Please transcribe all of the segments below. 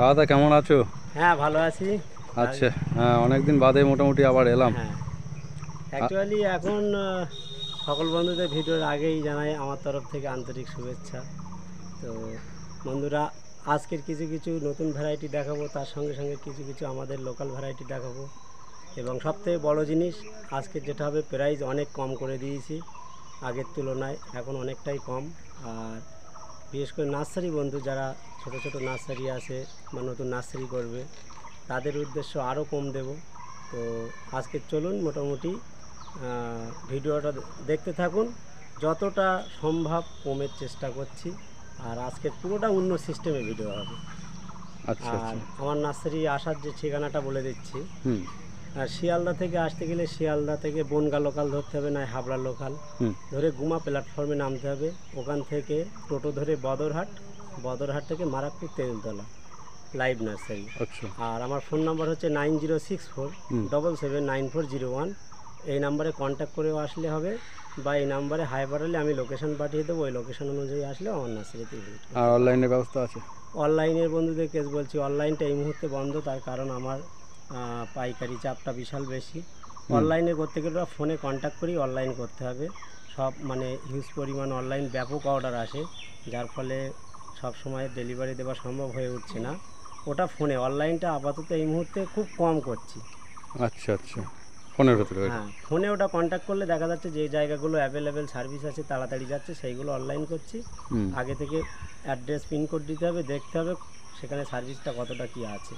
দাদা কেমন আছো? হ্যাঁ, ভালো আছি। আচ্ছা, হ্যাঁ অনেকদিন বাদে মোটামুটি আবার এলাম। হ্যাঁ, অ্যাকচুয়ালি এখন সকল বন্ধুদের ভিডিওর আগেই জানাই আমার তরফ থেকে আন্তরিক শুভেচ্ছা। তো বন্ধুরা, আজকের কিছু কিছু নতুন ভ্যারাইটি দেখাবো, তার সঙ্গে সঙ্গে কিছু কিছু আমাদের লোকাল ভ্যারাইটি দেখাবো। এবং সবথেকে বড় জিনিস, আজকের যেটা হবে, প্রাইস অনেক কম করে দিয়েছি আগের তুলনায়, এখন অনেকটাই কম। আর বিশেষ করে নার্সারি বন্ধু যারা ছোট ছোট নার্সারি আছে বা নতুন নার্সারি করবে, তাদের উদ্দেশ্য আরও কম দেব। তো আজকে চলুন মোটামুটি ভিডিওটা দেখতে থাকুন, যতটা সম্ভব কমের চেষ্টা করছি। আর আজকের পুরোটা অন্য সিস্টেমে ভিডিও হবে। আচ্ছা আর আচ্ছা। আমার নার্সারি আসার যে ঠিকানাটা বলে দিচ্ছি। হুম আর শিয়ালদা থেকে আসতে গেলে শিয়ালদা থেকে বনগা লোকাল ধরতে হবে, নয় হাবড়া লোকাল হুম। ধরে গুমা প্ল্যাটফর্মে নামতে হবে। ওখান থেকে টোটো ধরে বদরহাট থেকে মারাকপুর তেঁতুলতলা লাইভ নার্সারি। আচ্ছা। আর আমার ফোন নাম্বার হচ্ছে 9064779401। এই নাম্বারে কন্ট্যাক্ট করেও আসলে হবে, বা এই নাম্বারে হাই পাঠালে আমি লোকেশন পাঠিয়ে দেবো। ওই লোকেশন অনুযায়ী আসলেও আমার নার্সারিতে ভিজিট করতে আর পারবেন। অনলাইনের ব্যবস্থা আছে? অনলাইনের বন্ধুদের কেস বলছি, অনলাইনটা এই মুহূর্তে বন্ধ, তার কারণ আমার পাইকারি চাপটা বিশাল বেশি। অনলাইনে করতে গেলে ফোনে কন্ট্যাক্ট করেই অনলাইন করতে হবে। সব মানে হিউজ পরিমাণ অনলাইন ব্যাপক অর্ডার আসে, যার ফলে সব সময় ডেলিভারি দেওয়া সম্ভব হয়ে উঠছে না। ওটা ফোনে, অনলাইনটা আপাতত এই মুহূর্তে খুব কম করছি। আচ্ছা আচ্ছা, ফোনের ভেতরে? হ্যাঁ, ফোনে ওটা কন্ট্যাক্ট করলে দেখা যাচ্ছে যে জায়গাগুলো অ্যাভেলেবেল সার্ভিস আছে, তাড়াতাড়ি যাচ্ছে, সেইগুলো অনলাইন করছি। হুম। আগে থেকে অ্যাড্রেস পিনকোড দিতে হবে, দেখতে হবে সেখানে সার্ভিসটা কতটা কী আছে।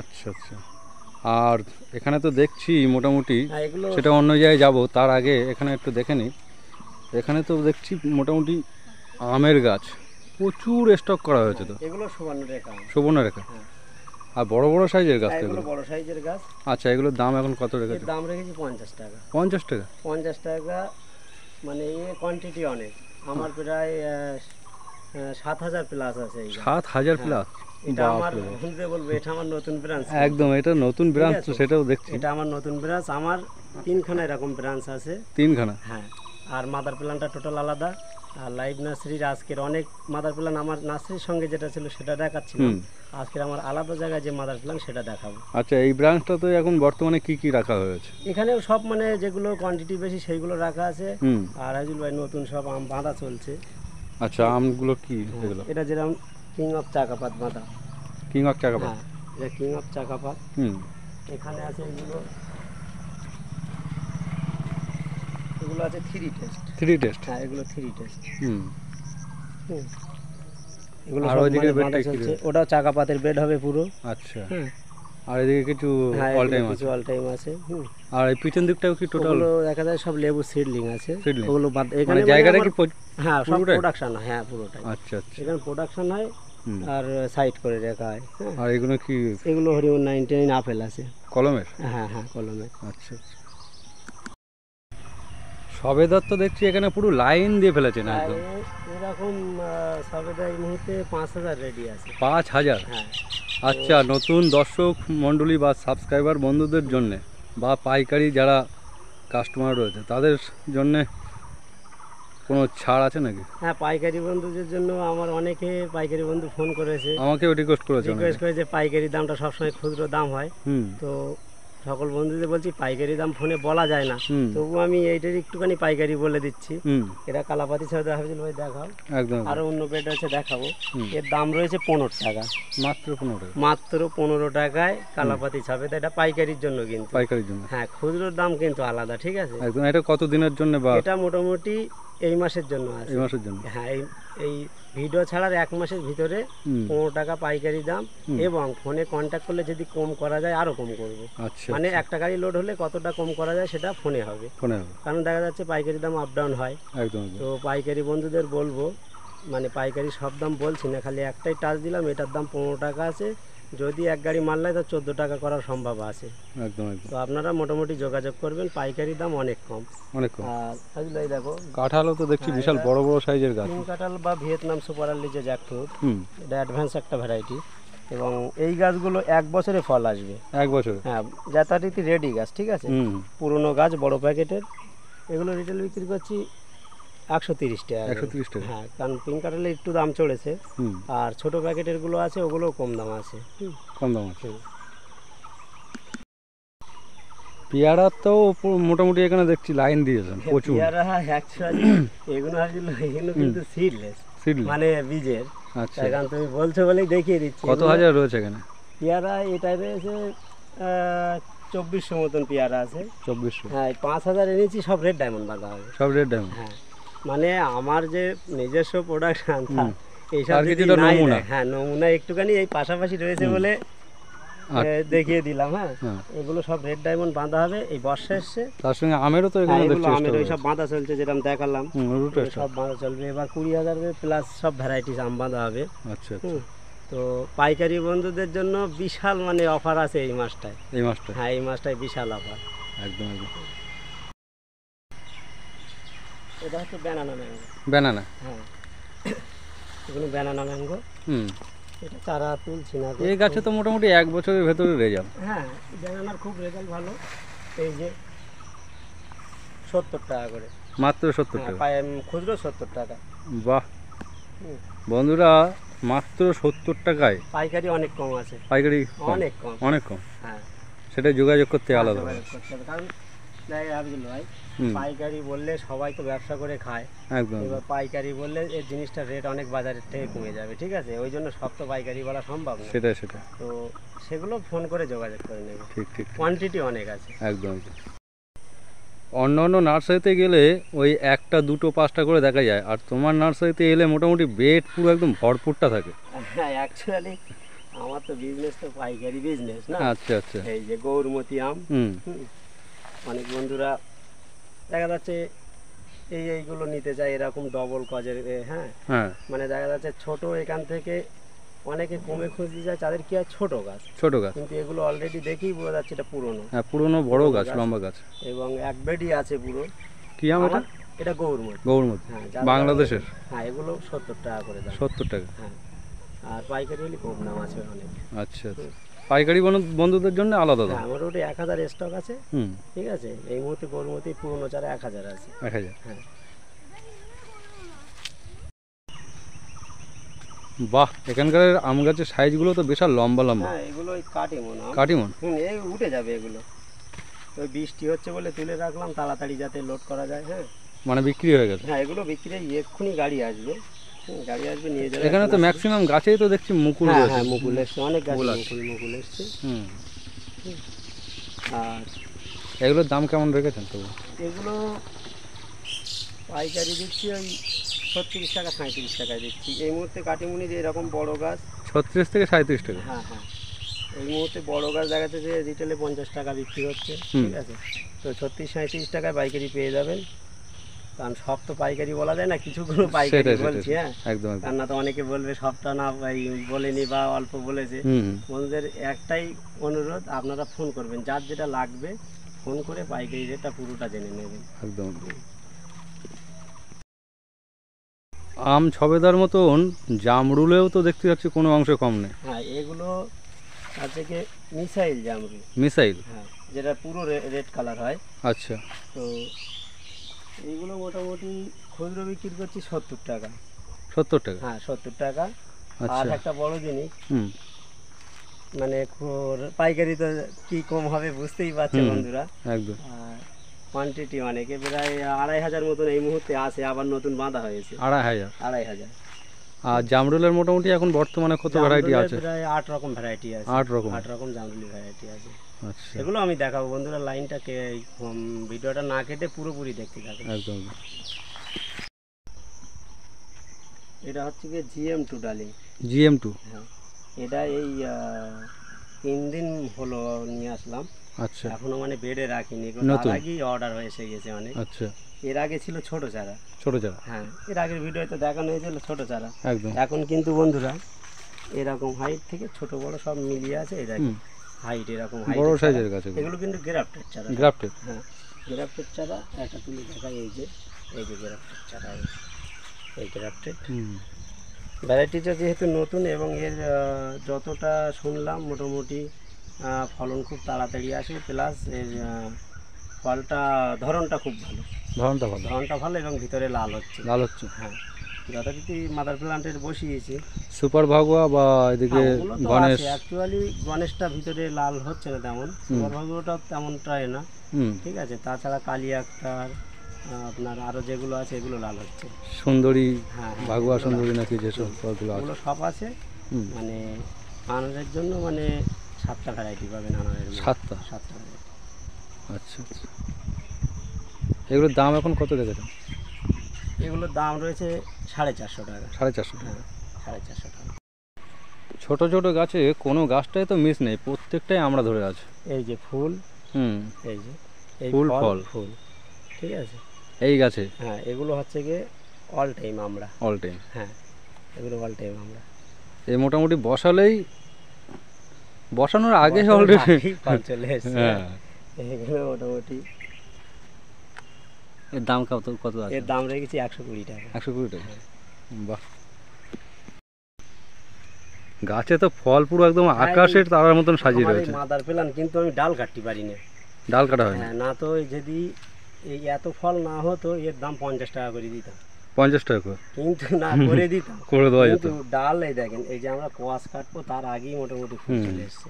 আচ্ছা আচ্ছা। আর এখানে তো দেখছি মোটামুটি, হ্যাঁ, এগুলো সেটা অন্য জায়গায় যাব, তার আগে এখানে একটু দেখে নিই। এখানে তো দেখছি মোটামুটি আমের গাছ প্রচুর স্টক করা হয়েছে। তো এগুলো সুবর্ণরেখা। সুবর্ণরেখা। হ্যাঁ, আর বড় বড় সাইজের গাছ তো এগুলো এগুলো? বড় সাইজের গাছ। আচ্ছা, এগুলোর দাম এখন কত এর রেখেছে? দাম রেখেছি 50 টাকা। 50 টাকা? 50 টাকা, মানে এ কোয়ান্টিটি অনেক। আমার প্রায় 7000 প্লাস আছে এই গাছ। 7000 প্লাস? এটা আমার বলতে বলবো, এটা আমার নতুন ব্রাঞ্চ। একদম, এটা নতুন ব্রাঞ্চ তো, সেটাও দেখছি। এটা আমার নতুন ব্রাঞ্চ, আমার 3খানা এরকম ব্রাঞ্চ আছে। 3খানা? হ্যাঁ। আর মাদার প্ল্যানটা টোটাল আলাদা। আর লাইভ নার্সারির আজকের অনেক মাদার প্ল্যান আমার নার্সারির সঙ্গে যেটা ছিল সেটা দেখাচ্ছিলাম। আজকের আমার আলাদা জায়গায় যে মাদার প্ল্যান সেটা দেখাবো। আচ্ছা, এই ব্রাঞ্চটা তো এখন বর্তমানে কি কি রাখা হয়েছে? এখানেও সব মানে যেগুলো কোয়ান্টিটি বেশি সেইগুলো রাখা আছে। আর হাজুল ভাই নতুন সব আম বাঁধা চলছে। আচ্ছা, আমগুলো কি এগুলো? এটা যেরকম কিং অফ চাকাপাত বাঁধা। কিং অফ চাকাপাত? হ্যাঁ, এটা কিং অফ চাকাপাত। এখানে আছে এগুলো, এগুলো আছে 3 টেস্ট। 3 টেস্ট? হ্যাঁ, এগুলো 3 টেস্ট। এগুলো আর সব ওইদিকে মানে বাঁধা চলছে। ওটাও চাকাপাতের বেড হবে পুরো। আচ্ছা। আর এদিকে কিছু অল টাইম আছে? অল টাইম আছে। আর এই পিছন দিকটাও কি টোটাল? ওগুলো দেখা যায় সব লেবু সিডলিং আছে। Seedling? ওগুলো এখানে জায়গাটা কি? হ্যাঁ, সব প্রোডাকশন। হ্যাঁ, পুরোটাই। আচ্ছা আচ্ছা। এখানে প্রোডাকশন হয় আর সাইড করে রাখা হয়। আর এগুলো কি? এগুলো হরিমন 99 আপেল আছে। কলমের? হ্যাঁ হ্যাঁ, কলমের। আচ্ছা আচ্ছা। সবেদার তো দেখছি এখানে পুরো লাইন দিয়ে ফেলেছেন একদম। এরকম সবেদা এই মুহূর্তে 5000 রেডি আছে। 5000? হ্যাঁ। আচ্ছা, নতুন দর্শক মণ্ডলী বা সাবস্ক্রাইবার বন্ধুদের জন্যে বা পাইকারি যারা কাস্টমার রয়েছে তাদের জন্যে কোনো ছাড় আছে নাকি? হ্যাঁ, পাইকারি বন্ধুদের জন্য আমার অনেকে পাইকারি বন্ধু ফোন করেছে, আমাকেও রিকোয়েস্ট করেছে যে পাইকারি দামটা সবসময় খুচরো দাম হয়। তো সকল বন্ধুদের বলছি পাইকারি দাম ফোনে বলা যায় না, তবু আমি এইটার একটুখানি পাইকারি বলে দিচ্ছি। এটা কালাপাতি ছাড়া হাফিজুল ভাই দেখাও। একদম। আরো অন্য বেড আছে, দেখাবো। এর দাম রয়েছে 15 টাকা। মাত্র 15 টাকা? মাত্র 15 টাকায় কালাপাতি ছাপে। এটা পাইকারির জন্য, কিন্তু পাইকারির জন্য। হ্যাঁ, খুচরোর দাম কিন্তু আলাদা, ঠিক আছে? একদম। এটা কত দিনের জন্য? বা এটা মোটামুটি এই মাসের জন্য আছে। এই মাসের জন্য? হ্যাঁ, এই ভিডিও ছাড়ার 1 মাসের ভিতরে 15 টাকা পাইকারি দাম। এবং ফোনে কন্ট্যাক্ট করলে যদি কম করা যায় আরো কম করব। আচ্ছা। মানে একটা গাড়ি লোড হলে কতটা কম করা যায় সেটা ফোনে হবে। কারণ দেখা যাচ্ছে পাইকারি দাম আপ ডাউন হয়। একদম। তো পাইকারি বন্ধুদের বলবো, মানে পাইকারি সব দাম বলছি না, খালি একটাই টাচ দিলাম, এটার দাম 15 টাকা আছে। যদি এক গাড়ি মাল নেয় তো 14 টাকা করার সম্ভব আছে। একদম একদম। তো আপনারা মোটামুটি যোগাযোগ করবেন, পাইকারি দাম অনেক কম। অনেক কম। আর হাজুল ভাই দেখো, কাঁঠালও তো দেখছি বিশাল বড় বড় সাইজের গাছ। কাঁঠাল বা ভিয়েতনাম সুপার আর্লি যে জ্যাকফ্রুট, এটা অ্যাডভান্স একটা ভ্যারাইটি। এবং এই গাছগুলো 1 বছরে ফল আসবে। 1 বছরে? হ্যাঁ, যথারীতি রেডি গাছ, ঠিক আছে? পুরনো গাছ, বড় প্যাকেটের। এগুলো রিটেল বিক্রি করছি 130 টাকা 130 টাকা। হ্যাঁ, কারণ পিঙ্ক কাঁঠালের একটু দাম চড়েছে। হুম, আর ছোট প্যাকেটেরগুলো আছে, ওগুলোও কম দাম আছে। কম দাম আছে। হুম। পেয়ারা তো মোটামুটি এখানে দেখছি লাইন দিয়েছেন প্রচুর। পেয়ারা অ্যাকচুয়ালি এগুলো কিন্তু সিডলেস, সিডলি, মানে বীজের। আচ্ছা। তাই কারণ তুমি বলছো বলেই দেখিয়ে দিচ্ছি। কত হাজার রয়েছে এখানে? পেয়ারা এটাই রয়েছে 2400 মতন পেয়ারা আছে। 2400। হ্যাঁ, 5000 এনেছি, সব রেড ডায়মন্ড বাঁধা হবে। সব রেড ডায়মন্ড। হ্যাঁ, মানে আমার যে নিজস্ব প্রোডাকশন এইসব আর যদি কিছুটা নাই নমুনা। দেয়, হ্যাঁ নমুনা একটুখানি এই পাশাপাশি রয়েছে বলে দেখিয়ে দিলাম। হ্যাঁ, এগুলো সব রেড ডায়মন্ড বাঁধা হবে। এই বর্ষা এসছে, তার সঙ্গে আমেরও তো হ্যাঁ, এখানে এগুলো দেখছি আমের ওই সব বাঁধা চলছে, যেরকম দেখালাম রুটের সব বাঁধা চলবে। এবার 20,000 প্লাস সব ভ্যারাইটিস আম বাঁধা হবে। আচ্ছা আচ্ছা। হুম, তো পাইকারি বন্ধুদের জন্য বিশাল মানে অফার আছে এই মাসটায়। এই মাসটা হ্যাঁ, এই মাসটায় বিশাল অফার। একদম একদম। এটা হচ্ছে ব্যানানা ম্যাঙ্গো। ব্যানানা। হ্যাঁ, এগুলো ব্যানানা ম্যাঙ্গো। হুম, এটা চারা তুলছি না। এই গাছে তো মোটামুটি 1 বছরের ভেতরে রেজাল্ট। হ্যাঁ, ব্যানানার খুব রেজাল্ট ভালো। এই যে 70 টাকা করে, মাত্র 70 হ্যাঁ, টাকা। খুচরো 70 টাকা। বাহ হুম। বন্ধুরা, মাত্র 70 টাকায় পাইকারি অনেক কম আছে, পাইকারি কম, অনেক কম। অনেক কম। হ্যাঁ, সেটা যোগাযোগ করতে আলাদা। যোগাযোগ করতে হবে। কারণ দেখ আব্দুল ভাই, হুম, পাইকারি বললে সবাই তো ব্যবসা করে খায়। একদম এবার পাইকারি বললে এই জিনিসটার রেট অনেক বাজারের থেকে কমে যাবে, ঠিক আছে? ওই জন্য সব তো পাইকারি বলা সম্ভব না। সেটাই সেটাই। তো সেগুলো ফোন করে যোগাযোগ করে নেবে, ঠিক ঠিক, কোয়ান্টিটি অনেক আছে। একদম একদম। অন্য অন্য নার্সারিতে গেলে ওই 1টা 2টো 5টা করে দেখা যায়, আর তোমার নার্সারিতে এলে মোটামুটি বেড পুরো একদম ভরপুরটা থাকে। হ্যাঁ, অ্যাকচুয়ালি আমার তো বিজনেস তো পাইকারি বিজনেস না। আচ্ছা আচ্ছা। এই যে গৌরমতি আম, হুম, অনেক বন্ধুরা দেখা যাচ্ছে এইগুলো নিতে চায়, এরকম ডবল কজের। হ্যাঁ, হ্যাঁ, মানে দেখা যাচ্ছে ছোট এখান থেকে অনেকে কমে খুঁজতে যায়, তাদের কি হয় ছোট গাছ, ছোট গাছ। কিন্তু এগুলো অলরেডি দেখেই বোঝা যাচ্ছে এটা পুরনো হ্যাঁ, পুরনো বড় গাছ, লম্বা গাছ। এবং এক বেডই আছে পুরো। কি আম এটা? এটা গৌরমতি। গৌরমতি, হ্যাঁ, বাংলাদেশের। হ্যাঁ, এগুলো 70 টাকা করে দাম। 70 টাকা। হ্যাঁ, আর পাইকারি হলে কম দাম আছে অনেক। আচ্ছা আচ্ছা। পাইকারি বন্ধুদের জন্য আলাদা দাম। হ্যাঁ, মোটামুটি 1000 স্টক আছে। হুম, ঠিক আছে, এই মুহূর্তে গৌরমতি পুরনো চারা 1000 আছে। 1000। হ্যাঁ, বাহ, এখানকার আম গাছের সাইজগুলো তো বিশাল লম্বা লম্বা। হ্যাঁ, এগুলো ওই কাটিমন আম। কাটিমন। এই উঠে যাবে এগুলো। ওই বৃষ্টি হচ্ছে বলে তুলে রাখলাম তাড়াতাড়ি যাতে লোড করা যায়। হ্যাঁ, মানে বিক্রি হয়ে গেছে। হ্যাঁ, এগুলো বিক্রি এক্ষুনি গাড়ি আসবে। গাড়ি আসবে নিয়ে যাবে। এখানে তো ম্যাক্সিমাম গাছেই তো দেখছি মুকুল হ্যাঁ রয়েছে। হ্যাঁ, মুকুল এসছে, অনেক গাছ মুকুল আছে। মুকুল এসছে। হুম, আর এগুলোর দাম কেমন রেখেছেন তবু? এগুলো পাইকারি দিচ্ছি ওই 36 টাকা 37 টাকায় দিচ্ছি এই মুহূর্তে। কাটিমুনি যে এরকম বড় গাছ 36 থেকে 37 টাকা। হ্যাঁ হ্যাঁ, এই মুহূর্তে বড় গাছ দেখাচ্ছে যে রিটেলে 50 টাকা বিক্রি হচ্ছে। হুম। ঠিক আছে, তো 36-37 টাকায় পাইকারি পেয়ে যাবেন। কারণ সব তো পাইকারি বলা যায় না, কিছুগুলো পাইকারি সেটাই বলছি। সেটাই, হ্যাঁ, একদম একদম। কারণ না তো অনেকে বলবে সবটা না বলেনি বা অল্প বলেছে। হুম, বন্ধুদের একটাই অনুরোধ, আপনারা ফোন করবেন, যার যেটা লাগবে ফোন করে পাইকারি রেটটা পুরোটা জেনে নেবেন। একদম। আম ছবেদার মতন জামরুলেও তো দেখতে যাচ্ছি কোনো অংশ কম নেই। হ্যাঁ, এগুলো আছে কি মিসাইল জামরুল। মিসাইল। হ্যাঁ, যেটা পুরো রেড কালার হয়। আচ্ছা। তো এইগুলো মোটামুটি খুচরো বিক্রি করছি 70 টাকা। 70 টাকা। হ্যাঁ, 70 টাকা। আর আচ্ছা। একটা বড় জিনিস, হুম, মানে পাইকারি তো কি কম হবে বুঝতেই পারছে হুম, বন্ধুরা। একদম। আর কোয়ান্টিটি অনেকে প্রায় 2500 মতন এই মুহূর্তে আছে, আবার নতুন বাঁধা হয়েছে 2500। 2500। আর জামরুলের মোটামুটি এখন বর্তমানে কত ভ্যারাইটি আছে? প্রায় 8 রকম ভ্যারাইটি আছে। 8 রকম। 8 রকম জামরুলি ভ্যারাইটি আছে। আচ্ছা, এগুলো আমি দেখাবো বন্ধুরা, লাইনটাকে ভিডিওটা না কেটে পুরোপুরি দেখতে থাকুন। একদম। এটা হচ্ছে কি GM2 ডালিং। GM2। হ্যাঁ, এটা এই 3 দিন হলো নিয়ে আসলাম। আচ্ছা এখনো মানে বেডে রাখিনি, নতুন। তার আগেই অর্ডার এসে গেছে অনেক। আচ্ছা, এর আগে ছিল ছোট চারা। ছোট চারা। হ্যাঁ, এর আগের ভিডিওতে দেখানো হয়েছিল ছোট চারা। একদম। এখন কিন্তু বন্ধুরা এরকম হাইট থেকে ছোট বড় সব মিলিয়ে আছে। এই দেখেন হুম, হাইট এরকম হাইট। বড় সাইজের গাছ এগুলো। এগুলো কিন্তু গ্রাফটেড চারা। গ্রাফটেড। হ্যাঁ, গ্রাফটেড চারা একটা তুলে দেখাই। এই যে গ্রাফটেড চারা, এই গ্রাফটেড হুম, ভ্যারাইটিটা যেহেতু নতুন, এবং এর যতটা শুনলাম মোটামুটি ফলন খুব তাড়াতাড়ি আসে, প্লাস এর ফলটা ধরনটা খুব ভালো, ধরনটা ভালো, ধরনটা ভালো এবং ভিতরে লাল হচ্ছে। লাল হচ্ছে। হ্যাঁ, যথারীতি মাদার প্ল্যান্টের বসিয়েছি। সুপার ভাগুয়া বা এদিকে গণেশ, অ্যাকচুয়ালি গণেশটা ভিতরে লাল হচ্ছে না তেমন, সুপার ভাগুয়াটাও তেমনটাই না। ঠিক আছে, তাছাড়া কালী আক্তার আপনার আরও যেগুলো আছে এগুলো লাল হচ্ছে। সুন্দরী, হ্যাঁ, ভাগুয়া সুন্দরী নাকি যেসব ফলগুলো আছে ওগুলো সব আছে। মানে আনারের জন্য মানে 7টা ভ্যারাইটি পাবেন আনারের। 7টা? 7টা ভ্যারাইটি। আচ্ছা আচ্ছা। এগুলোর দাম এখন কত রেখেছেন? এগুলোর দাম রয়েছে 450 টাকা। 450? হ্যাঁ, 450 টাকা। ছোট ছোট গাছে কোনো গাছটাই তো মিস নেই, প্রত্যেকটাই আমরা ধরে আছে। এই যে ফুল, এই যে এই ফুল, ফল, ফুল, ঠিক আছে এই গাছে। হ্যাঁ, এগুলো হচ্ছে গিয়ে অল টাইম আমরা। All time? হ্যাঁ, এগুলো অল টাইম আমরা। এই মোটামুটি বসালেই, বসানোর আগে অলরেডি ফল চলে এসছে। হ্যাঁ, এগুলো মোটামুটি। এর দাম কত কত আছে? এর দাম রেখেছি 120 টাকা। 120 টাকা? বাহ, গাছে তো ফল পুরো একদম আকাশের তারার মতন সাজিয়ে রয়েছে। মাদার প্ল্যান্ট, কিন্তু আমি ডাল কাটতে পারি না। ডাল কাটা হয় না তো, যদি এই এত ফল না হতো এর দাম 50 টাকা করে দিতাম। 50 টাকা করে? কিন্তু না করে দিতাম, করে দেওয়া যেত। ডাল এই দেখেন, এই যে আমরা কোয়াশ কাটবো তার আগেই মোটামুটি ফুল চলে এসছে।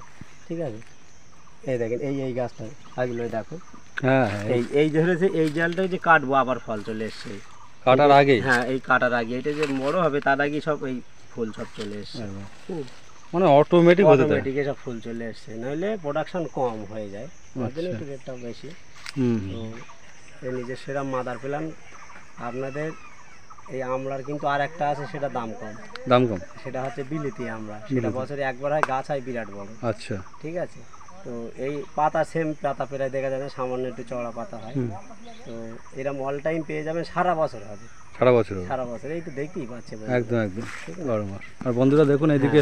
ঠিক আছে, এই দেখেন এই গাছটা আগলো দেখো। হ্যাঁ, এই ধরেছে, এই জালটা যে কাটবো আবার ফল চলে এসছে কাটার আগে। হ্যাঁ, এই কাটার আগে, এটা যে বড় হবে তার আগে সব এই ফুল সব চলে এসছে। মানে অটোমেটিক সব ফুল চলে এসছে, নাহলে প্রোডাকশন কম হয়ে যায়, তার জন্য একটু রেটটা বেশি। তো এই নিজের সেরা মাদার প্ল্যান্ট আপনাদের। এই আমলার কিন্তু আর একটা আছে, সেটা দাম কম। দাম কম? সেটা হচ্ছে বিলিতি আমলা, সেটা বছরে একবার হয়, গাছ হয় বিরাট বড়। আচ্ছা, ঠিক আছে। তো এই পাতা সেম পাতা প্রায় দেখা যাবে, সামান্য একটু চওড়া পাতা হয়। তো এরকম অল টাইম পেয়ে যাবেন, সারা বছর হবে। সারা বছর? সারা বছর, এই তো দেখতেই পাচ্ছে। একদম একদম 12 মাস। আর বন্ধুরা দেখুন, এইদিকে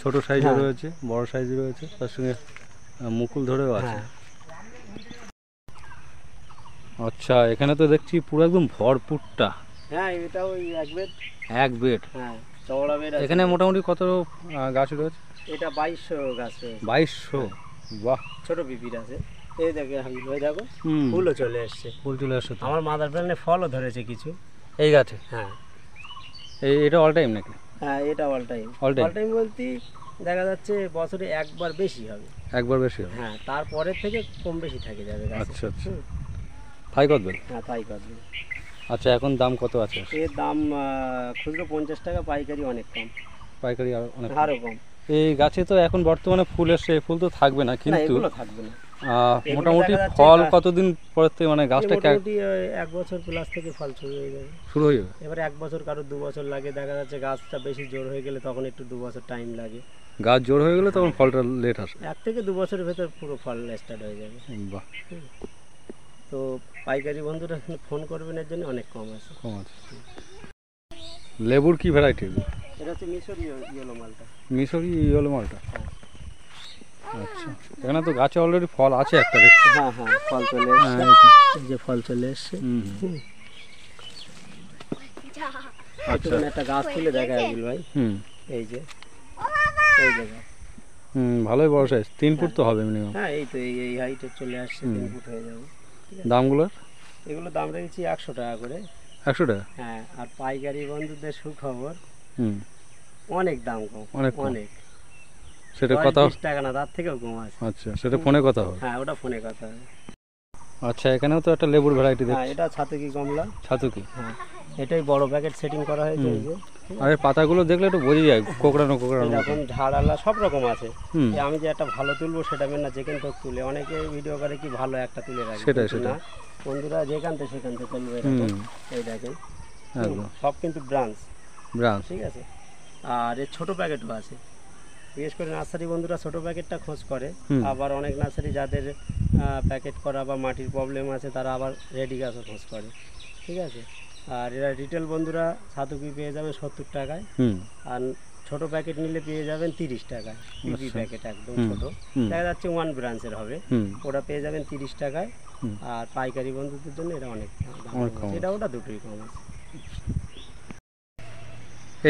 ছোট সাইজও রয়েছে, বড় সাইজও রয়েছে, তার সঙ্গে মুকুল ধরেও আছে। আচ্ছা, এখানে তো দেখছি পুরো একদম ভরপুরটা। হ্যাঁ, এটা ওই এক বেড। হ্যাঁ, চওড়া বেড। এখানে মোটামুটি কত গাছ রয়েছে? এটা 2200 গাছ রয়েছে। 2200? বাহ, ছোট পিপির আছে। এই দেখে দেখো, ফুলও চলে এসছে। ফুল চলে আসছে। আমার মাদার প্ল্যান্টে ফলও ধরেছে কিছু এই গাছে? হ্যাঁ। এটা অল টাইম নাকি? হ্যাঁ, এটা অল টাইম। অল টাইম বলতে দেখা যাচ্ছে বছরে একবার বেশি হবে। একবার বেশি হবে? হ্যাঁ, তারপরের থেকে কম বেশি থাকে যাবে গাছে। আচ্ছা আচ্ছা, তাই করবেন? হ্যাঁ, তাই করবেন। আচ্ছা, এখন দাম কত আছে? এর দাম খুচরো 50 টাকা, পাইকারি অনেক কম। পাইকারি আরও কম। এই গাছে তো এখন বর্তমানে ফুল এসছে, ফুল তো থাকবে না, কিন্তু থাকবে না। মোটামুটি ফল কতদিন পর থেকে, মানে গাছটা মোটামুটি 1 বছর প্লাস থেকে ফল শুরু হয়ে যাবে। শুরু হয়ে যাবে? এবারে 1 বছর, কারো 2 বছর লাগে। দেখা যাচ্ছে গাছটা বেশি জোর হয়ে গেলে তখন একটু 2 বছর টাইম লাগে। গাছ জোর হয়ে গেলে তখন ফলটা লেট আসে? 1 থেকে 2 বছরের ভেতর পুরো ফল স্টার্ট হয়ে যাবে। বাহ। তো পাইকারি বন্ধুরা ফোন করবেন, এর জন্য অনেক কম আছে। লেবুর কি ভ্যারাইটি? এটা হচ্ছে মিশরি ইয়েলো মালটা। মিশরি ইয়েলো মালটা? আচ্ছা, এখানে তো গাছে অলরেডি ফল আছে একটা দেখছি। হ্যাঁ হ্যাঁ, ফল চলে এসছে। এই যে ফল চলে এসছে। আচ্ছা, একটা গাছ তুলে দেখা গেল ভাই। এই যে এই জায়গা। ভালোই বড় সাইজ, 3 ফুট তো হবে মিনিমাম। হ্যাঁ, এই তো এই হাইটে চলে আসছে, 3 ফুট হয়ে যাবে। দামগুলো? এগুলো দাম রেখেছি 100 টাকা করে। 100 টাকা? হ্যাঁ, আর পাইকারি বন্ধুদের সুখবর, অনেক দাম কম। অনেক। সেটা কথা 20 টাকা না, তার থেকেও কম আছে। আচ্ছা, সেটা ফোনে কথা হবে? হ্যাঁ, ওটা ফোনে কথা হবে। আচ্ছা, এখানেও তো একটা লেবুর ভ্যারাইটি দেখছি। হ্যাঁ, এটা ছাতুকি কমলা। ছাতুকি? হ্যাঁ, এটাই বড় প্যাকেট সেটিং করা হয়েছে। এই যে আর এর পাতাগুলো দেখলে একটু বোঝা যায় কোকড়ানো কোকড়ানো। এরকম ঝাড়ালা সব রকম আছে। আমি যে একটা ভালো তুলবো সেটা না, যেখান থেকে তুলে অনেকে ভিডিও করে কি ভালো একটা তুলে রাখে, সেটা না বন্ধুরা যেখান থেকে সেখান থেকে তুলবে। এই দেখেন, সব কিন্তু ব্রাঞ্চ। ঠিক আছে। আর এর ছোট প্যাকেটও আছে, বিশেষ করে নার্সারি বন্ধুরা ছোট প্যাকেটটা খোঁজ করে। আবার অনেক নার্সারি যাদের প্যাকেট করা বা মাটির প্রবলেম আছে, তারা আবার রেডি গাছও খোঁজ করে। ঠিক আছে। আর এরা রিটেল বন্ধুরা ছাতুকি পেয়ে যাবেন 70 টাকায়, আর ছোট প্যাকেট নিলে পেয়ে যাবেন 30 টাকায়। পিপি প্যাকেট একদম ছোট, দেখা যাচ্ছে 1 ব্রাঞ্চের হবে, ওটা পেয়ে যাবেন 30 টাকায়। আর পাইকারি বন্ধুদের জন্য এটা অনেক দাম, এটা ওটা দুটোই কম আছে।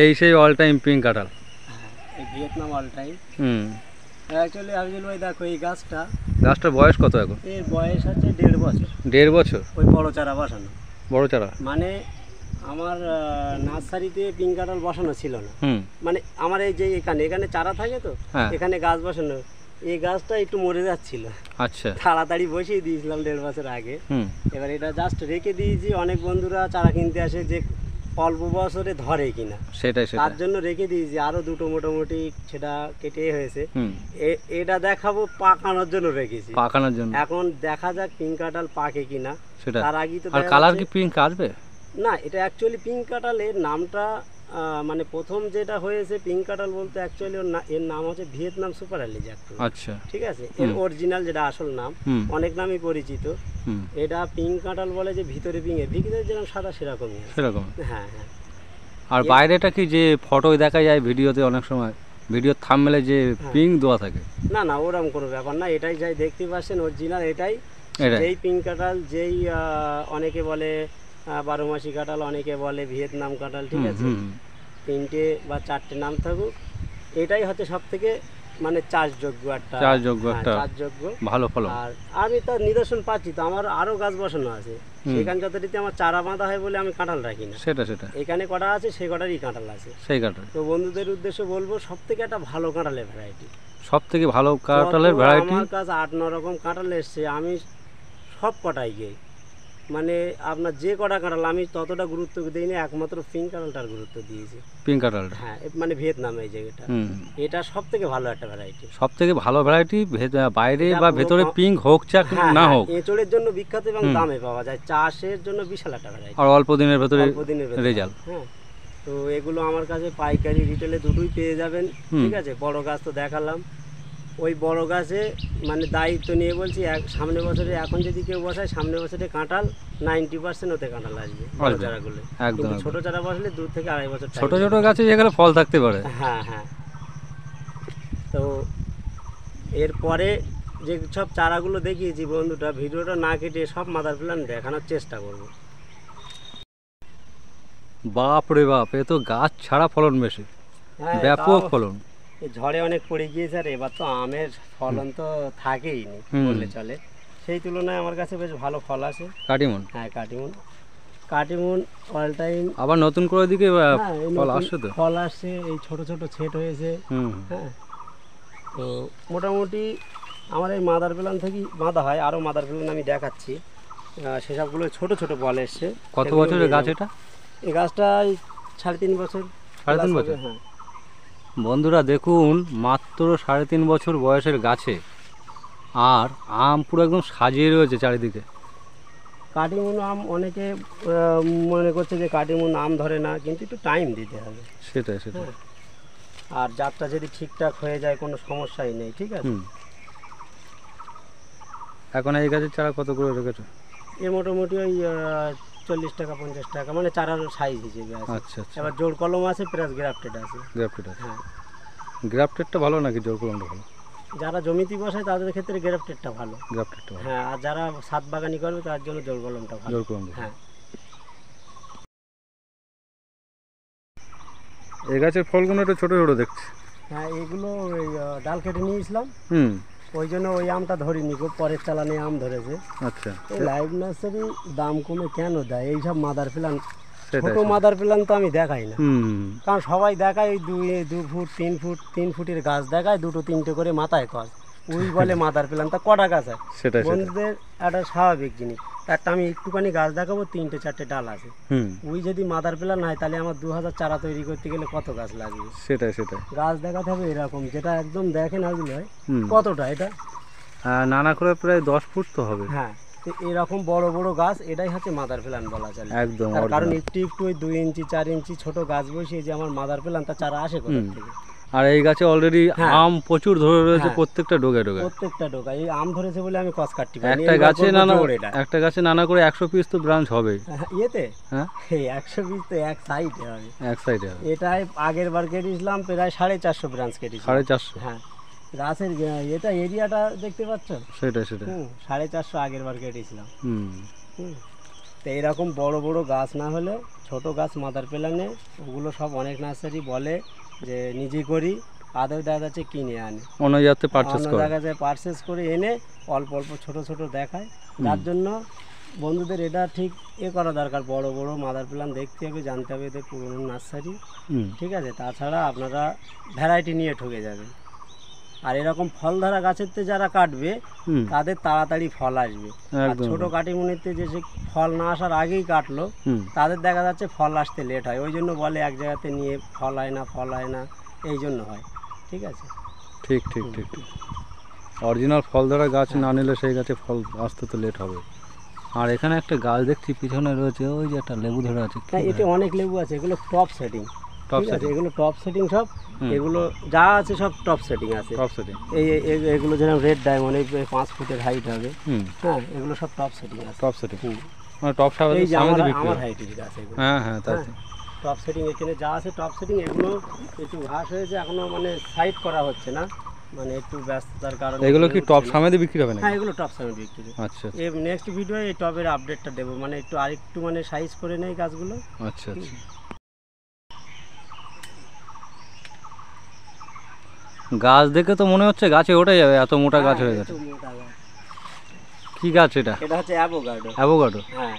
এই সেই অল টাইম পিঙ্ক কাঁঠাল, এই Vietnam all time. Actually Hafizul ভাই দেখো, এই গাছটা গাছটার বয়স কত এখন? এর বয়স হচ্ছে 1.5 বছর। 1.5 বছর? ওই বড় চারা বসানো। বড় চারা মানে আমার নার্সারিতে পিঙ্ক কাঁঠাল বসানো ছিল না। হুম। মানে আমার এই যে এখানে চারা থাকে তো, হ্যাঁ। এখানে গাছ বসানো, এই গাছটা একটু মরে যাচ্ছিল, আচ্ছা। তাড়াতাড়ি বসিয়ে দিয়েছিলাম 1.5 বছর আগে। হুম। এবার এটা জাস্ট রেখে দিয়েছি, অনেক বন্ধুরা চারা কিনতে আসে যে অল্প বছরে ধরে কিনা, সেটাই তার সেটাই। জন্য রেখে দিয়েছি। আরো দুটো মোটামুটি সেটা কেটে হয়েছে। হুম। এটা দেখাবো পাকানোর জন্য রেখেছি, পাকানোর জন্য। এখন দেখা যাক পিঙ্ক কাঁঠাল পাকে কিনা। সেটা। তার আগে তো আর দেখা কালার যাচ্ছে- কি পিঙ্ক আসবে? না, এটা অ্যাকচুয়ালি পিঙ্ক কাঁঠালের নামটা মানে প্রথম যেটা হয়েছে পিঙ্ক কাঁঠাল বলতে অ্যাকচুয়ালি এর নাম হচ্ছে ভিয়েতনাম সুপার এলিজাক। আচ্ছা। ঠিক আছে, এর অরিজিনাল যেটা আসল নাম, হুম। অনেক নামই পরিচিত। হুম। এটা পিঙ্ক কাঁঠাল বলে যে ভিতরে পিঙ্কের, ভিতরে যেরকম সাদা সেরকমই আছে। সেরকম। হ্যাঁ হ্যাঁ। আর বাইরেটা কি যে ফটোয় দেখা যায় ভিডিওতে, অনেক সময় ভিডিওর থাম্বনেলে যে পিঙ্ক দেওয়া থাকে? না না, ওরকম কোনো ব্যাপার না, এটাই যাই দেখতে পাচ্ছেন অরিজিনাল এটাই। এটাই। যেই পিঙ্ক কাঁঠাল, যেই অনেকে বলে 12 মাসি কাঁঠাল, অনেকে বলে ভিয়েতনাম কাঁঠাল, ঠিক আছে, হুম। 3টে বা 4টে নাম থাকুক, এটাই হচ্ছে সব থেকে মানে চাষযোগ্য একটা, চাষযোগ্য একটা চাষযোগ্য ভালো ফলন। আর আমি তার নিদর্শন পাচ্ছি তো, আমার আরো গাছ বসানো আছে, সেখানে যতটিতে আমার চারা বাঁধা হয় বলে আমি কাঁঠাল রাখি না। সেটা সেটা। এখানে কটা আছে, সে কটারই কাঁঠাল আছে। সেই কাঁঠাল। তো বন্ধুদের উদ্দেশ্যে বলবো সব থেকে একটা ভালো কাঁঠালের ভ্যারাইটি, সব থেকে ভালো কাঁঠালের ভ্যারাইটি। আমার কাছে 8-9 রকম কাঁঠাল এসছে, আমি সব কটাই গিয়ে মানে আপনার যে কটা কাঁঠাল আমি ততটা গুরুত্ব দিইনি, একমাত্র পিঙ্ক কাঁঠালটার গুরুত্ব দিয়েছি। পিঙ্ক কাঁঠালটা? হ্যাঁ, মানে ভিয়েতনাম এই জায়গাটা, হুম। এটা সব থেকে ভালো একটা ভ্যারাইটি। সব থেকে ভালো ভ্যারাইটি, বাইরে এটা বা পুরো ভেতরে পিঙ্ক হোক চাক না হোক, এঁচড়ের জন্য বিখ্যাত এবং দামে পাওয়া যায়, চাষের জন্য বিশাল একটা ভ্যারাইটি, আর অল্প দিনের ভেতরে অল্প দিনের ভেতরে। রেজাল্ট। হ্যাঁ, তো এগুলো আমার কাছে পাইকারি রিটেলে দুটোই পেয়ে যাবেন। ঠিক আছে, বড় গাছ তো দেখালাম, ওই বড় গাছে মানে দায়িত্ব নিয়ে বলছি, সামনের বছরে এখন যদি কেউ বসায়, সামনের বছরে কাঁঠাল 90% ওতে কাঁঠাল আসবে বড় চারাগুলো। একদম। কিন্তু ছোট চারা বসলে 2 থেকে 2.5 বছর ছোট ছোট গাছে যেখানে ফল থাকতে পারে। হ্যাঁ হ্যাঁ। তো এরপরে যে সব চারাগুলো দেখিয়েছি বন্ধুটা, ভিডিওটা না কেটে সব মাদার প্ল্যান দেখানোর চেষ্টা করব। বাপ রে বাপ, এ তো গাছ ছাড়া ফলন বেশি, হ্যাঁ, ব্যাপক তাও ফলন। এই ঝড়ে অনেক পড়ে গিয়েছে, আর এবার তো আমের ফলন তো থাকেই নি বললে চলে, সেই তুলনায় আমার কাছে বেশ ভালো ফল আছে। কাটিমন? হ্যাঁ, কাটিমন অল টাইম। আবার নতুন করে দিকে ফল আসছে তো? ফল আসছে, এই ছোট ছোট ছেট হয়েছে। হ্যাঁ, তো মোটামুটি আমার এই মাদার প্ল্যান থেকেই বাঁধা হয়, আরও মাদার প্ল্যান আমি দেখাচ্ছি, সেসবগুলো ছোট ছোট বল এসছে। কত বছরের গাছ এটা? এই গাছটা 3.5 বছর। 3.5 বছর? হ্যাঁ। বন্ধুরা দেখুন, মাত্র 3.5 বছর বয়সের গাছে, আর আম পুরো একদম সাজিয়ে রয়েছে চারিদিকে। কাটিমুন আম অনেকে মনে করছে যে কাটিমুন আম ধরে না, কিন্তু একটু টাইম দিতে হবে। সেটাই সেটাই। আর জাতটা যদি ঠিকঠাক হয়ে যায় কোনো সমস্যাই নেই, ঠিক আছে। এখন এই গাছের চারা কত করে রেখেছো? এ মোটামুটি ওই 40 টাকা 50 টাকা, মানে চারার সাইজ হিসেবে আছে। আচ্ছা আচ্ছা। এবার জোড় কলম আছে, প্লাস গ্রাফটেড আছে। গ্রাফটেড আছে? হ্যাঁ। গ্রাফটেডটা ভালো নাকি জোর কলমটা ভালো? যারা জমিতে বসায় তাদের ক্ষেত্রে গ্রাফটেডটা ভালো। গ্রাফটেডটা ভালো? হ্যাঁ, আর যারা ছাদ বাগানি করবে তার জন্য জোড় কলমটা ভালো। জোর কলম। হ্যাঁ। এই গাছের ফলগুলো একটু ছোটো ছোটো দেখছি। হ্যাঁ, এগুলো ওই ডাল কেটে নিয়েছিলাম, হুম। ওই জন্য ওই আমটা ধরিনি, খুব পরের চালানে আম ধরেছে। আচ্ছা। এই লাইভ নার্সারি দাম কমে কেন দেয়? এইসব মাদার প্ল্যান, সেটাই। ছোট মাদার প্ল্যান তো আমি দেখাই না, হুম। কারণ সবাই দেখায় ওই 2 ফুট 3 ফুটের গাছ দেখায়, 2-3টে করে মাথায় কস, ওই বলে মাদার প্ল্যান। তা কটা গাছ আছে? সেটাই। বন্ধুদের একটা স্বাভাবিক জিনিস, একটা আমি একটুখানি গাছ দেখাবো, 3-4টে ডাল আছে, ওই যদি মাদার প্ল্যান হয় তাহলে আমার 2000 চারা তৈরি করতে গেলে কত গাছ লাগবে? সেটাই সেটাই। গাছ দেখাতে হবে এরকম, যেটা একদম দেখেন আসলে হয় কতটা এটা, নানা করে প্রায় 10 ফুট তো হবে। হ্যাঁ, তো এরকম বড় বড় গাছ, এটাই হচ্ছে মাদার প্ল্যান বলা চলে। একদম। তার কারণ একটু একটু ওই 2 ইঞ্চি 4 ইঞ্চি ছোট গাছ বসিয়ে যে আমার মাদার প্ল্যান, তার চারা আসে কোথা থেকে? আর এই গাছে অলরেডি আম প্রচুর ধরে রয়েছে, প্রত্যেকটা ডোগে ডোগে। প্রত্যেকটা ডোকা এই আম ধরেছে বলে আমি কস কাটতে পারি। একটা গাছে নানা করে 100 পিস তো ব্রাঞ্চ হবে ইয়েতে। হ্যাঁ, এই 100 পিস তো এক সাইডে হবে, এক সাইডে হবে। এটাই আগের বার কেটেছিলাম প্রায় 450 ব্রাঞ্চ কেটেছি। 450? হ্যাঁ, গাছের এটা এরিয়াটা দেখতে পাচ্ছ? সেটাই সেটাই। 450 আগের বার কেটেছিলাম। হুম। তো এরকম বড় বড় গাছ না হলে ছোট গাছ মাদার প্ল্যানে, ওগুলো সব অনেক নার্সারি বলে যে নিজে করি, আদৌ দেখা যাচ্ছে কিনে আনে, অন্য জাতে পারচেস অন্য করে। জায়গা যায় পারচেস করে এনে অল্প অল্প ছোট ছোট দেখায়। যার জন্য বন্ধুদের এটা ঠিক করা দরকার, বড় বড় মাদার প্ল্যান দেখতে হবে, জানতে হবে এদের পুরনো নার্সারি, হুম ঠিক আছে। তাছাড়া আপনারা ভ্যারাইটি নিয়ে ঠকে যাবেন। আর এরকম ফল ধরা গাছেরতে যারা কাটবে হুম তাদের তাড়াতাড়ি ফল আসবে। আর একদম। ছোটো কাটিমুনিতে যে সে ফল না আসার আগেই কাটলো, হুম তাদের দেখা যাচ্ছে ফল আসতে লেট হয়, ওই জন্য বলে এক জায়গাতে নিয়ে ফল হয় না, এই জন্য হয়, ঠিক আছে। ঠিক ঠিক ঠিক ঠিক। অরিজিনাল ফল ধরা গাছ না নিলে সেই গাছে ফল আসতে তো লেট হবে। আর এখানে একটা গাছ দেখছি পিছনে রয়েছে, ওই যে একটা লেবু ধরে আছে। হ্যাঁ, এতে অনেক লেবু আছে, এগুলো টপ সেটিং, টপ ঠিক আছে, সেটিং। এগুলো টপ সেটিং সব, এগুলো যা আছে সব টপ সেটিং আছে। Top setting. এগুলো যেরকম রেড ডায়মন্ড, এই 5 ফুটের হাইট হবে, হুম হ্যাঁ, এগুলো সব টপ সেটিং আছে। টপ সেটিং হুম। মানে টপ সামনে এই যে সামনে আমার বিক্রি আমার হয়। হাইটের আছে এগুলো, হ্যাঁ হ্যাঁ তাই তো। টপ সেটিং এখানে যা আছে টপ সেটিং, এগুলো একটু ঘাস হয়েছে এখনো, মানে সাইড করা হচ্ছে না, মানে একটু ব্যস্ততার কারণে। এগুলো কি হচ্ছে টপ না। সামনে বিক্রি হবে নাকি? হ্যাঁ, এগুলো টপ সাইড বিক্রি। আচ্ছা এই নেক্সট ভিডিও এই টবের আপডেটটা দেবো, মানে একটু আরেকটু মানে সাইজ করে নেই গাছগুলো। আচ্ছা আচ্ছা। গাছ দেখে তো মনে হচ্ছে গাছে ওঠে যাবে, এত মোটা গাছ হয়ে গেছে। একটু মোটা গাছ। কি গাছ এটা? এটা হচ্ছে অ্যাভোকাডো। অ্যাভোকাডো। হ্যাঁ,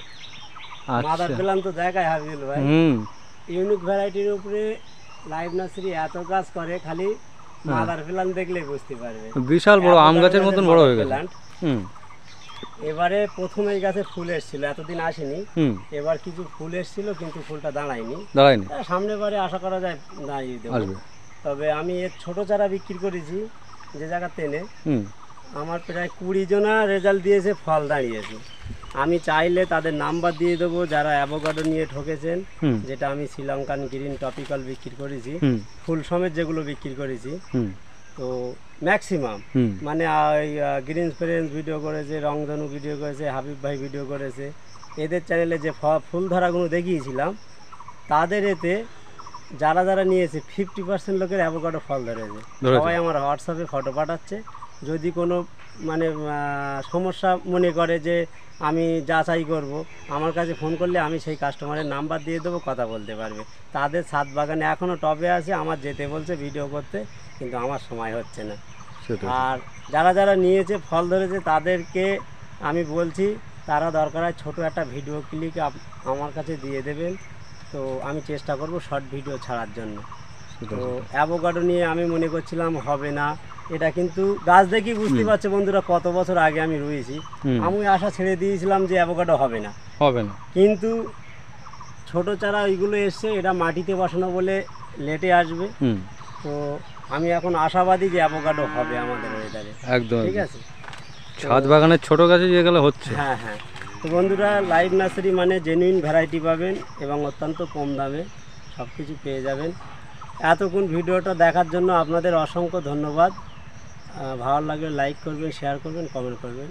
আচ্ছা। মাদার প্ল্যান তো দেখায় হাবিল ভাই, হুম ইউনিক ভ্যারাইটির উপরে লাইভ নার্সারি এত কাজ করে, খালি মাদার প্ল্যান দেখলেই বুঝতে পারবে। বিশাল বড় আম গাছের Avocado মতন বড় হয়ে mother গেছে। plant। হুম এবারে প্রথমে এই গাছে ফুল এসেছিল, এতদিন আসেনি, হুম এবার কিছু ফুল এসেছিল কিন্তু ফুলটা দাঁড়ায়নি। দাঁড়ায়নি, সামনের বারে আশা করা যায় দাঁড়িয়ে দেবো। আসবে। তবে আমি এর ছোট চারা বিক্রি করেছি যে জায়গাতে এনে, হুম আমার প্রায় 20 জনা রেজাল্ট দিয়েছে, ফল দাঁড়িয়েছে। আমি চাইলে তাদের নাম্বার দিয়ে দেবো যারা অ্যাভোকাডো নিয়ে ঠকেছেন, হুম যেটা আমি শ্রীলঙ্কান গ্রিন টপিক্যাল বিক্রি করেছি, হুম ফুল সমেত যেগুলো বিক্রি করেছি, হুম তো ম্যাক্সিমাম হুম মানে ওই গ্রিন ফ্রেন্স ভিডিও করেছে, রংধনু ভিডিও করেছে, হাবিব ভাই ভিডিও করেছে, এদের চ্যানেলে যে ফুল ধরাগুলো দেখিয়েছিলাম, তাদের এতে যারা যারা নিয়েছে 50% লোকের অ্যাভোকাডো ফল ধরেছে। সবাই আমার হোয়াটসঅ্যাপে ফটো পাঠাচ্ছে। যদি কোনো মানে সমস্যা মনে করে যে আমি যাচাই করব, আমার কাছে ফোন করলে আমি সেই কাস্টমারের নাম্বার দিয়ে দেবো, কথা বলতে পারবে। তাদের ছাদ বাগানে এখনও টবে আছে, আমার যেতে বলছে ভিডিও করতে, কিন্তু আমার সময় হচ্ছে না। সেটাই। আর যারা যারা নিয়েছে ফল ধরেছে তাদেরকে আমি বলছি, তারা দরকার হয় ছোটো একটা ভিডিও ক্লিক আমার কাছে দিয়ে দেবেন, তো আমি চেষ্টা করব শর্ট ভিডিও ছাড়ার জন্য। তো অ্যাভোকাডো নিয়ে আমি মনে করছিলাম হবে না, এটা কিন্তু গাছ দেখি বুঝতে পারছে বন্ধুরা কত বছর আগে আমি রয়েছি, আমি আশা ছেড়ে দিয়েছিলাম যে অ্যাভোকাডো হবে না, হবে না, কিন্তু ছোট চারা ওইগুলো এসছে, এটা মাটিতে বসানো বলে লেটে আসবে। তো আমি এখন আশাবাদী যে অ্যাভোকাডো হবে আমাদের ওয়েদারে, একদম। ঠিক আছে। ছাদ বাগানের ছোট গাছে যেগুলো হচ্ছে। হ্যাঁ হ্যাঁ, তো বন্ধুরা লাইভ নার্সারি মানে জেনুইন ভ্যারাইটি পাবেন এবং অত্যন্ত কম দামে সব কিছু পেয়ে যাবেন। এতক্ষণ ভিডিওটা দেখার জন্য আপনাদের অসংখ্য ধন্যবাদ। ভালো লাগলে লাইক করবেন, শেয়ার করবেন, কমেন্ট করবেন।